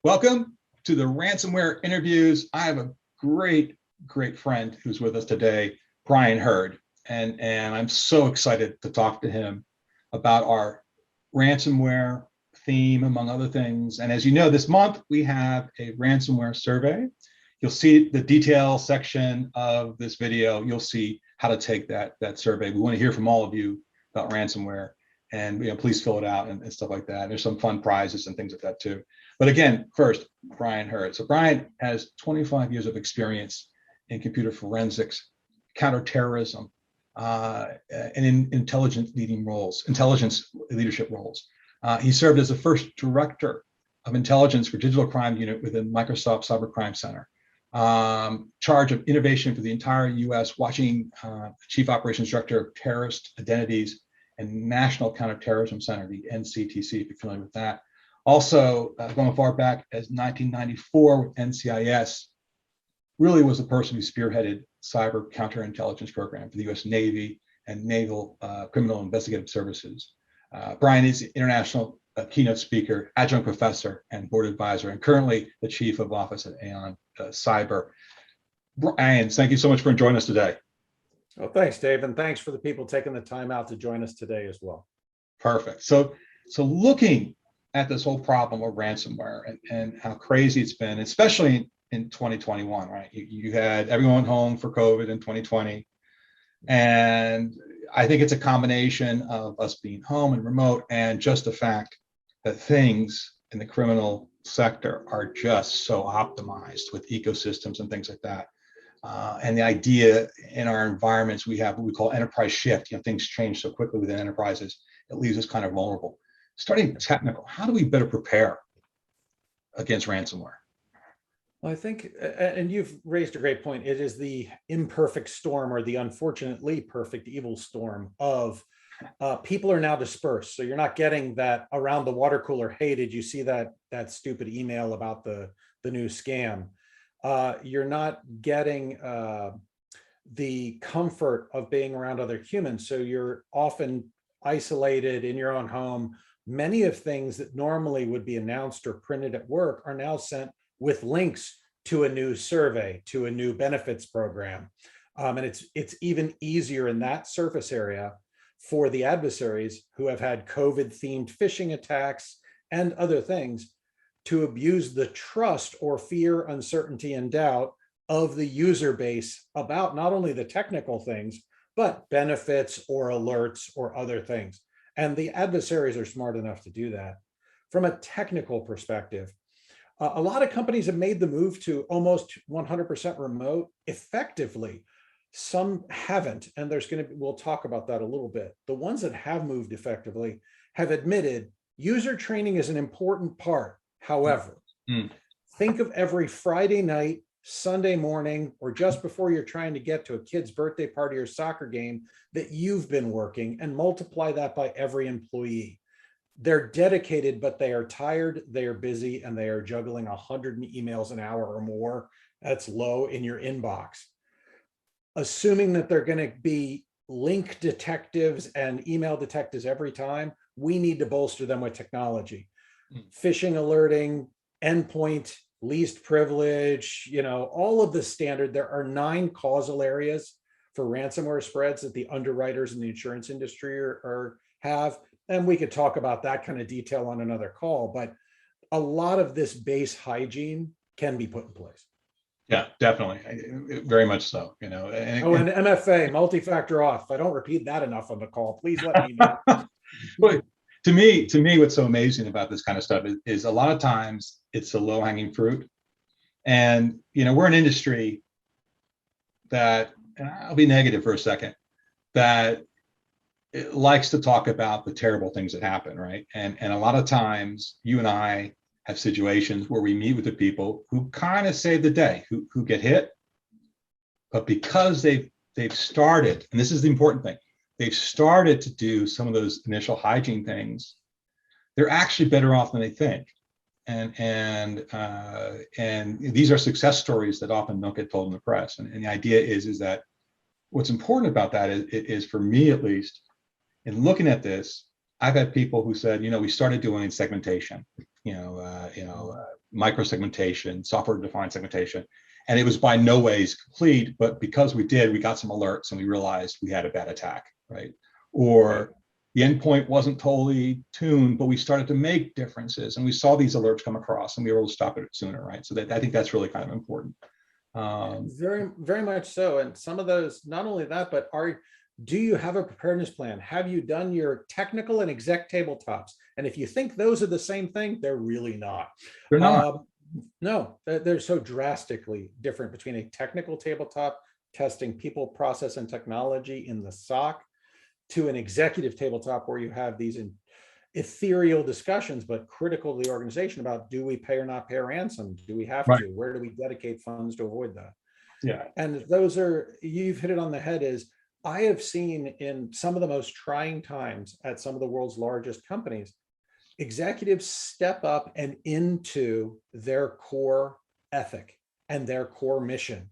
Welcome to the Ransomware Interviews. I have a great friend who's with us today, Bryan Hurd, and I'm so excited to talk to him about our ransomware theme, among other things. And as you know, this month we have a ransomware survey. You'll see the detail section of this video. You'll see how to take that survey. We want to hear from all of you about ransomware, and please fill it out and stuff like that. And there's some fun prizes and things like that too. But again, first, Bryan Hurd. So Bryan has 25 years of experience in computer forensics, counterterrorism, and in intelligence leadership roles. He served as the first director of intelligence for digital crime unit within Microsoft Cybercrime Center, charge of innovation for the entire U.S., watching chief operations director of terrorist identities and National Counterterrorism Center, the NCTC, if you're familiar with that. Also, going far back as 1994 with NCIS, really was the person who spearheaded cyber counterintelligence program for the U.S. Navy and Naval Criminal Investigative Services. Bryan is the international keynote speaker, adjunct professor, and board advisor, and currently the chief of office at Aon Cyber. Bryan, thank you so much for joining us today. Well, thanks, Dave, and thanks for the people taking the time out to join us today as well. Perfect. So looking at this whole problem of ransomware and how crazy it's been, especially in 2021, right? You had everyone home for COVID in 2020. And I think it's a combination of us being home and remote and just the fact that things in the criminal sector are just so optimized with ecosystems and things like that. And the idea in our environments, we have what we call enterprise shift. Things change so quickly within enterprises, it leaves us kind of vulnerable. Starting technical, how do we better prepare against ransomware? Well, I think, and you've raised a great point, it is the imperfect storm, or the unfortunately perfect evil storm of people are now dispersed. So you're not getting that around the water cooler, hey, did you see that stupid email about the new scam? You're not getting the comfort of being around other humans. So you're often isolated in your own home. Many of things that normally would be announced or printed at work are now sent with links to a new survey, to a new benefits program. And it's even easier in that surface area for the adversaries who have had COVID-themed phishing attacks and other things to abuse the trust or fear, uncertainty, and doubt of the user base about not only the technical things, but benefits or alerts or other things. And the adversaries are smart enough to do that. From a technical perspective, a lot of companies have made the move to almost 100% remote effectively. Some haven't, and we'll talk about that a little bit. The ones that have moved effectively have admitted user training is an important part. However, think of every Friday night, Sunday morning, or just before you're trying to get to a kid's birthday party or soccer game that you've been working, and multiply that by every employee. They're dedicated, but they are tired, they are busy, and they are juggling 100 emails an hour or more. That's low in your inbox. Assuming that they're going to be link detectives and email detectives every time, we need to bolster them with technology. Phishing alerting, endpoint, least privilege, all of the standard. There are 9 causal areas for ransomware spreads that the underwriters in the insurance industry have. And we could talk about that kind of detail on another call, but a lot of this base hygiene can be put in place. Yeah, definitely. Very much so, and MFA, multi-factor auth. If I don't repeat that enough on the call, please let me know. But to me, what's so amazing about this kind of stuff is a lot of times it's the low-hanging fruit. And, we're an industry that, and I'll be negative for a second, that it likes to talk about the terrible things that happen, right? And a lot of times you and I have situations where we meet with the people who kind of save the day, who get hit, but because they've started, and this is the important thing, they've started to do some of those initial hygiene things, they're actually better off than they think. And these are success stories that often don't get told in the press. And the idea is that what's important about that is for me, at least, in looking at this, I've had people who said, we started doing segmentation, microsegmentation, software-defined segmentation. And it was by no ways complete, but because we did, we got some alerts and we realized we had a bad attack, right? Or the endpoint wasn't totally tuned, but we started to make differences and we saw these alerts come across and we were able to stop it sooner, right? So I think that's really kind of important. Very, very much so. And some of those, not only that, but do you have a preparedness plan? Have you done your technical and exec tabletops? And if you think those are the same thing, they're really not. They're not. No, they're so drastically different between a technical tabletop testing people, process, and technology in the SOC to an executive tabletop where you have these ethereal discussions, but critical to the organization about, do we pay or not pay a ransom? Do we have to? Where do we dedicate funds to avoid that? Yeah. And those are, you've hit it on the head, is I have seen in some of the most trying times at some of the world's largest companies, executives step up and into their core ethic and their core mission: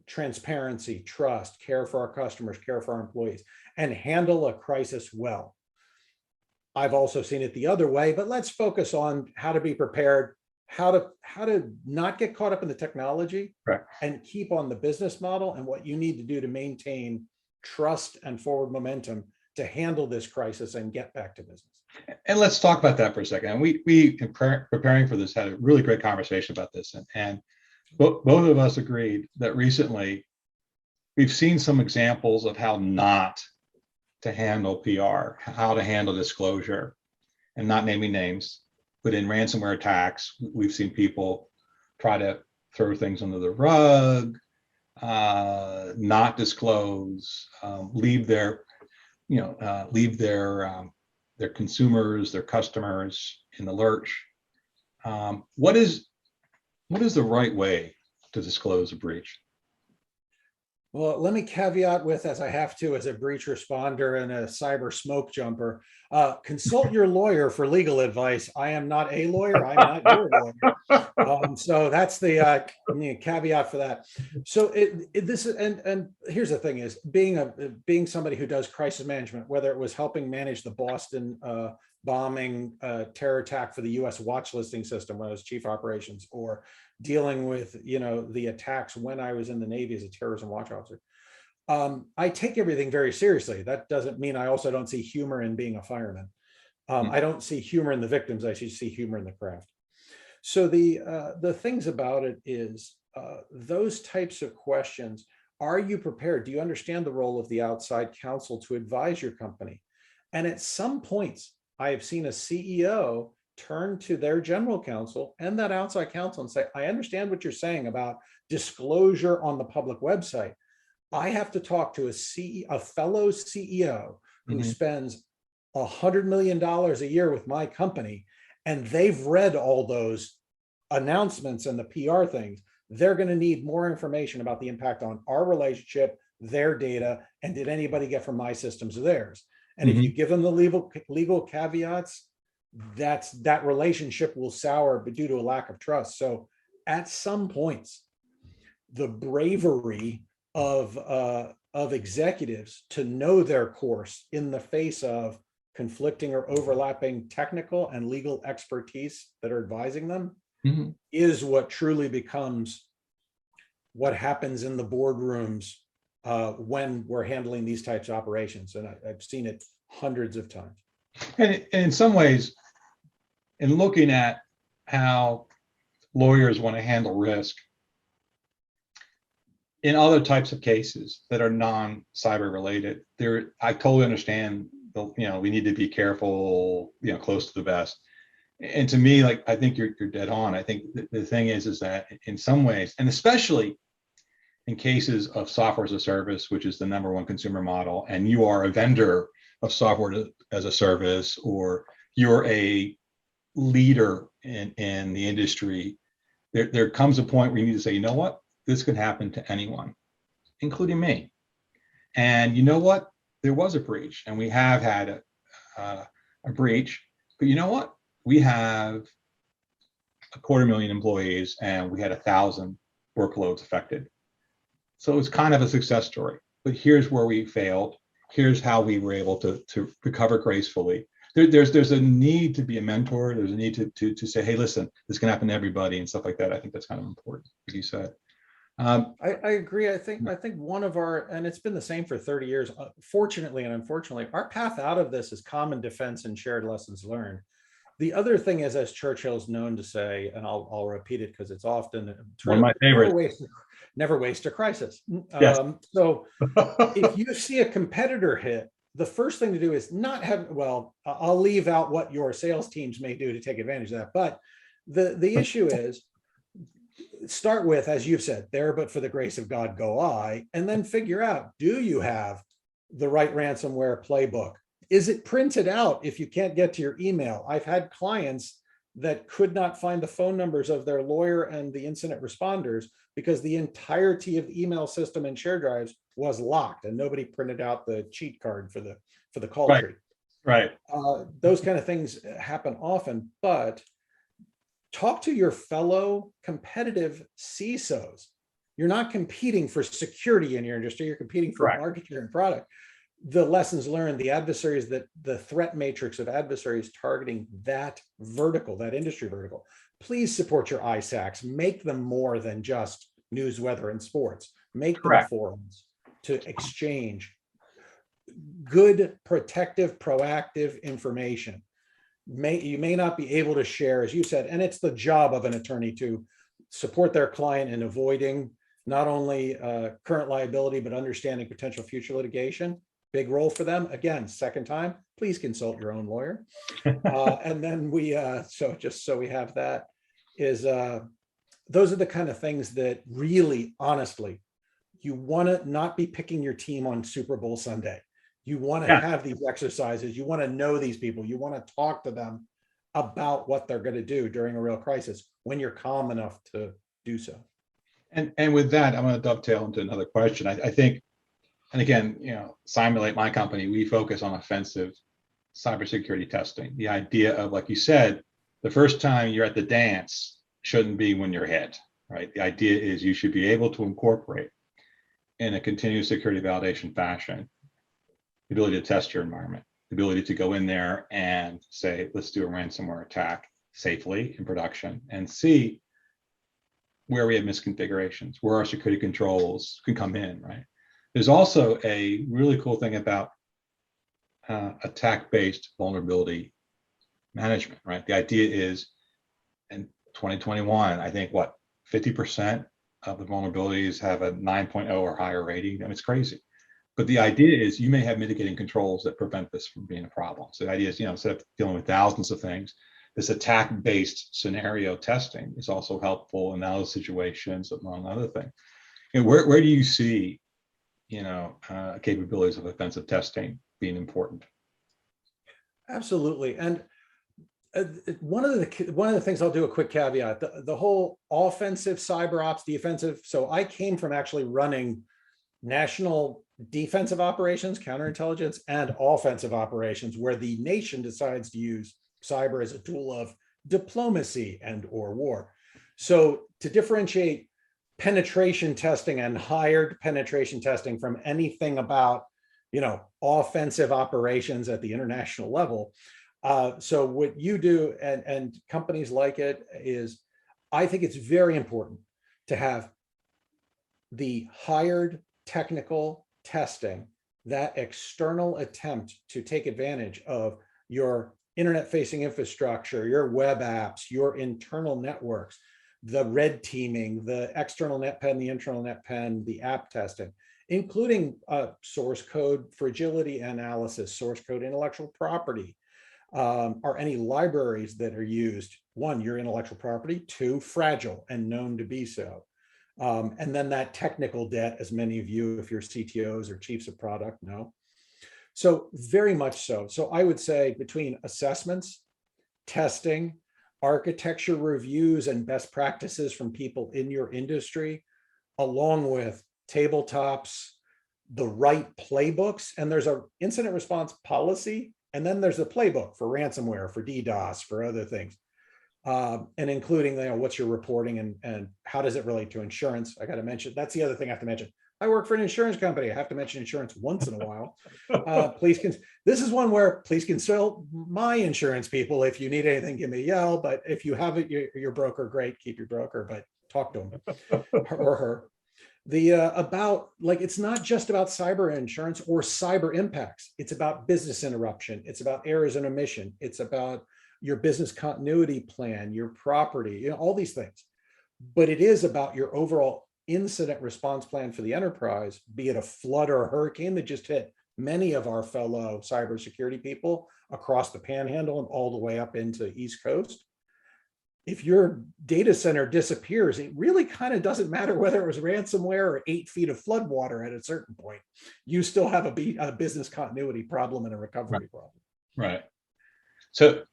transparency, trust, care for our customers, care for our employees, and handle a crisis well. I've also seen it the other way, but let's focus on how to be prepared, how to not get caught up in the technology, and keep on the business model and what you need to do to maintain trust and forward momentum to handle this crisis and get back to business. And let's talk about that for a second. And we preparing for this, had a really great conversation about this. And both of us agreed that recently we've seen some examples of how not to handle PR, how to handle disclosure, and not naming names. But in ransomware attacks, we've seen people try to throw things under the rug, not disclose, leave their consumers, their customers in the lurch. What is the right way to disclose a breach? Well, let me caveat with, as I have to as a breach responder and a cyber smoke jumper, consult your lawyer for legal advice. I am not a lawyer. I'm not your lawyer. So that's the caveat for that. So this is, and here's the thing: is being somebody who does crisis management, whether it was helping manage the Boston bombing terror attack for the U.S. watch listing system when I was chief operations, or dealing with the attacks when I was in the Navy as a terrorism watch officer. I take everything very seriously. That doesn't mean I also don't see humor in being a fireman. I don't see humor in the victims. I should see humor in the craft. So the things about it is those types of questions. Are you prepared? Do you understand the role of the outside counsel to advise your company? And at some points, I have seen a CEO turn to their general counsel and that outside counsel and say, I understand what you're saying about disclosure on the public website. I have to talk to a fellow CEO who spends $100 million a year with my company, and they've read all those announcements and the PR things. They're going to need more information about the impact on our relationship, their data, and did anybody get from my systems to theirs? And if you give them the legal caveats, that relationship will sour due to a lack of trust. So at some points, the bravery of executives to know their course in the face of conflicting or overlapping technical and legal expertise that are advising them is what truly becomes what happens in the boardrooms when we're handling these types of operations. And I've seen it hundreds of times. And in some ways, in looking at how lawyers want to handle risk in other types of cases that are non-cyber related, I totally understand we need to be careful, close to the vest. And to me, I think you're dead on. I think the thing is that in some ways, and especially in cases of software as a service, which is the number one consumer model, and you are a vendor of software as a service, or you're a leader in the industry, there comes a point where you need to say, you know what, this could happen to anyone, including me. And you know what, there was a breach, and we have had a breach, but you know what, we have 250,000 employees and we had 1,000 workloads affected. So it's kind of a success story, but here's where we failed. Here's how we were able to recover gracefully. there's a need to be a mentor. There's a need to say, hey, listen, this can happen to everybody and stuff like that. I think that's kind of important, like you said. I agree. I think one of our, and it's been the same for 30 years, fortunately and unfortunately, our path out of this is common defense and shared lessons learned. The other thing is, as Churchill's known to say, and I'll repeat it because it's often one of my favorites. Never waste a crisis. Yes. So if you see a competitor hit, the first thing to do is not have, well, I'll leave out what your sales teams may do to take advantage of that. But the issue is, start with, as you've said, there, but for the grace of God, go I, and then figure out, do you have the right ransomware playbook? Is it printed out if you can't get to your email? I've had clients that could not find the phone numbers of their lawyer and the incident responders because the entirety of the email system and share drives was locked and nobody printed out the cheat card for the call Right. tree. Right. Those kind of things happen often, but talk to your fellow competitive CISOs. You're not competing for security in your industry. You're competing for market share and product. The lessons learned, the adversaries, that the threat matrix of adversaries targeting that vertical, that industry vertical. Please support your ISACs. Make them more than just news, weather, and sports. Make them forums to exchange good, protective, proactive information. You may not be able to share, as you said, and it's the job of an attorney to support their client in avoiding not only current liability, but understanding potential future litigation. Big role for them. Again, second time, please consult your own lawyer. And then just so we have that, is those are the kind of things that really, honestly, you want to not be picking your team on Super Bowl Sunday. You want to have these exercises. You want to know these people. You want to talk to them about what they're going to do during a real crisis when you're calm enough to do so. And with that, I'm going to dovetail into another question. I think, and again, Simulate, my company, we focus on offensive cybersecurity testing. The idea of, like you said, the first time you're at the dance shouldn't be when you're hit, right? The idea is you should be able to incorporate in a continuous security validation fashion the ability to test your environment, the ability to go in there and say, let's do a ransomware attack safely in production and see where we have misconfigurations, where our security controls can come in, right? There's also a really cool thing about attack-based vulnerability management, right? The idea is in 2021, I think 50% of the vulnerabilities have a 9.0 or higher rating. I mean, it's crazy. But the idea is you may have mitigating controls that prevent this from being a problem. So the idea is, instead of dealing with thousands of things, this attack-based scenario testing is also helpful in those situations, among other things. Where do you see, capabilities of offensive testing being important? Absolutely. And one of the things, I'll do a quick caveat, the whole offensive cyber ops, defensive. So I came from actually running national defensive operations, counterintelligence, and offensive operations, where the nation decides to use cyber as a tool of diplomacy and or war. So to differentiate penetration testing and hired penetration testing from anything about, offensive operations at the international level. So what you do and companies like it is, I think it's very important to have the hired technical testing, that external attempt to take advantage of your internet facing infrastructure, your web apps, your internal networks, the red teaming, the external net pen, the internal net pen, the app testing, including source code fragility analysis, source code intellectual property, or any libraries that are used. One, your intellectual property. Two, fragile and known to be so. And then that technical debt, as many of you, if you're CTOs or chiefs of product, know. So very much so. So I would say between assessments, testing, architecture reviews, and best practices from people in your industry, along with tabletops, the right playbooks, and there's an incident response policy, and then there's the playbook for ransomware, for DDoS, for other things. And including, what's your reporting and how does it relate to insurance? I got to mention, that's the other thing I have to mention. I work for an insurance company. I have to mention insurance once in a while. This is one where please consult my insurance people. If you need anything, give me a yell. But if you have it, your broker, great, keep your broker, but talk to him or her. About like, it's not just about cyber insurance or cyber impacts. It's about business interruption. It's about errors and omission. It's about your business continuity plan, your property, all these things. But it is about your overall incident response plan for the enterprise, be it a flood or a hurricane that just hit many of our fellow cybersecurity people across the panhandle and all the way up into East Coast. If your data center disappears, it really kind of doesn't matter whether it was ransomware or 8 feet of flood water at a certain point. You still have a business continuity problem and a recovery problem. Right. So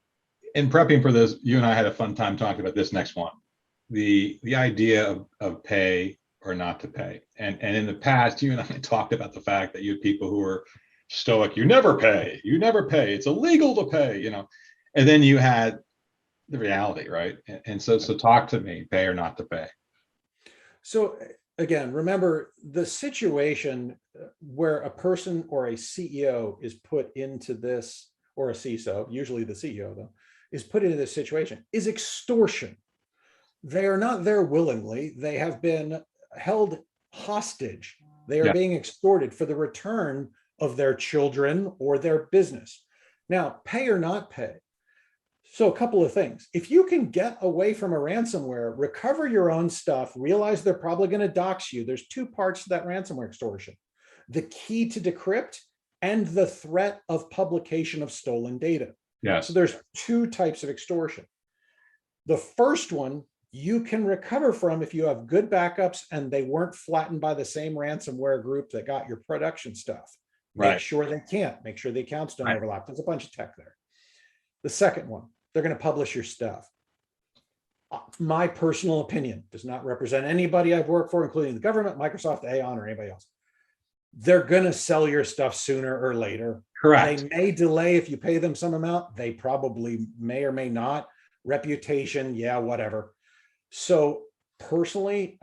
in prepping for this, you and I had a fun time talking about this next one. The idea of pay or not to pay. And in the past, you and I talked about the fact that you had people who were stoic, you never pay, it's illegal to pay, and then you had the reality, right? And so talk to me, pay or not to pay. So again, remember the situation where a person or a CEO is put into this, or a CISO, usually the CEO though, is put into this situation is extortion. They are not there willingly. They have been held hostage. They are being extorted for the return of their children or their business. Now, pay or not pay. So a couple of things. If you can get away from a ransomware, recover your own stuff, realize they're probably going to dox you. There's 2 parts to that ransomware extortion: the key to decrypt and the threat of publication of stolen data. Yes. So there's 2 types of extortion. The first one you can recover from if you have good backups and they weren't flattened by the same ransomware group that got your production stuff. Make sure they can't. Make sure the accounts don't overlap. There's a bunch of tech there. The second one, they're going to publish your stuff. My personal opinion does not represent anybody I've worked for, including the government, Microsoft, Aon, or anybody else. They're going to sell your stuff sooner or later. Correct. They may delay if you pay them some amount. They probably may or may not. Reputation, yeah, whatever. So personally,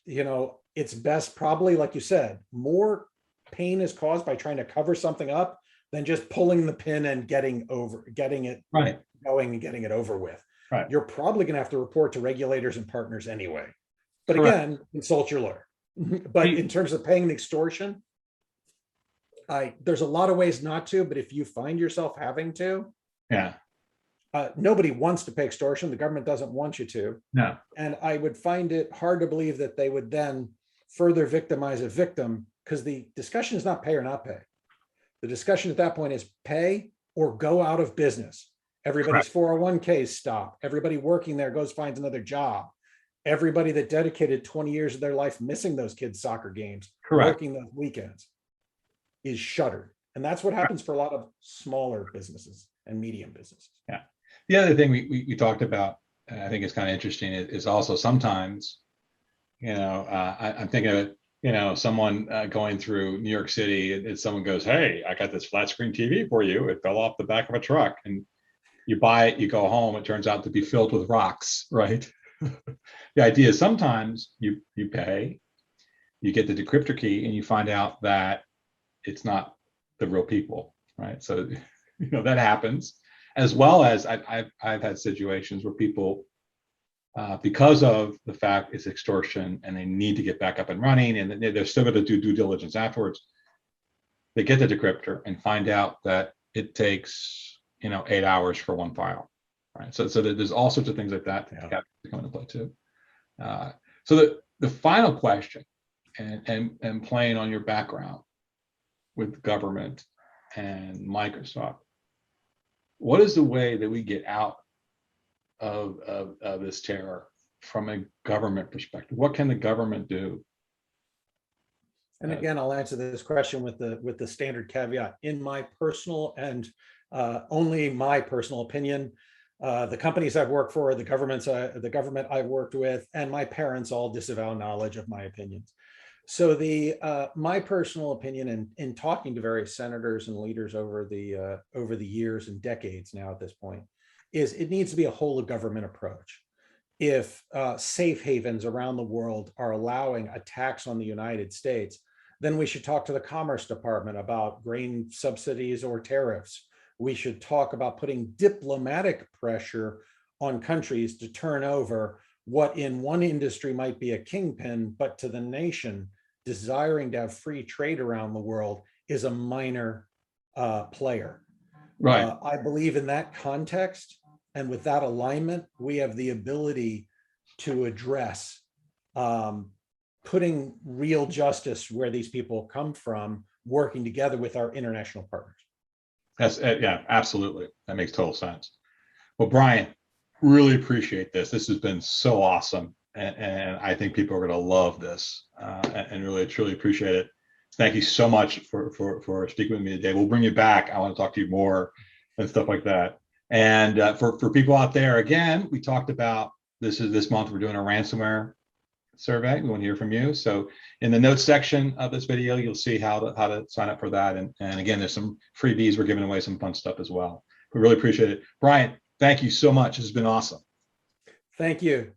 it's best probably, like you said, more pain is caused by trying to cover something up than just pulling the pin and getting it going and getting it over with. Right. You're probably going to have to report to regulators and partners anyway. But Correct. again, consult your lawyer. But in terms of paying the extortion, there's a lot of ways not to, but if you find yourself having to, nobody wants to pay extortion. The government doesn't want you to. No. And I would find it hard to believe that they would then further victimize a victim, because the discussion is not pay or not pay. The discussion at that point is pay or go out of business. Everybody's 401ks stop. Everybody working there finds another job. Everybody that dedicated 20 years of their life missing those kids' soccer games, working those weekends, is shuttered. And that's what happens for a lot of smaller businesses and medium businesses. Yeah. The other thing we talked about, and I think it's kind of interesting, is also sometimes, I'm thinking of it, someone going through New York City, and someone goes, "Hey, I got this flat screen TV for you. It fell off the back of a truck." And you buy it, you go home, it turns out to be filled with rocks, right? The idea is sometimes you pay, you get the decryptor key, and you find out that it's not the real people, right? So, that happens. As well as I've had situations where people, because of the fact it's extortion and they need to get back up and running, and they're still going to do due diligence afterwards, they get the decryptor and find out that it takes 8 hours for one file, right? So there's all sorts of things like that that come into play too. So the final question, and playing on your background with government and Microsoft, what is the way that we get out of this terror from a government perspective? What can the government do? And again, I'll answer this question with the standard caveat. In my personal and only my personal opinion, the companies I've worked for, the government I've worked with, and my parents all disavow knowledge of my opinions. So my personal opinion in talking to various senators and leaders over the years and decades now at this point is it needs to be a whole of government approach. if safe havens around the world are allowing attacks on the United States, then we should talk to the Commerce Department about grain subsidies or tariffs. We should talk about putting diplomatic pressure on countries to turn over what in one industry might be a kingpin, but to the nation desiring to have free trade around the world is a minor player. Right. I believe in that context and with that alignment, we have the ability to address putting real justice where these people come from, working together with our international partners. That's yeah, absolutely. That makes total sense. Well, Bryan, really appreciate this. This has been so awesome, and I think people are going to love this, and really truly appreciate it. Thank you so much for speaking with me today. We'll bring you back. I want to talk to you more and stuff like that. And for people out there, again, we talked about this month we're doing a ransomware survey. We want to hear from you. So in the notes section of this video, you'll see how to sign up for that. And again, there's some freebies. We're giving away some fun stuff as well. We really appreciate it. Bryan, thank you so much. This has been awesome. Thank you.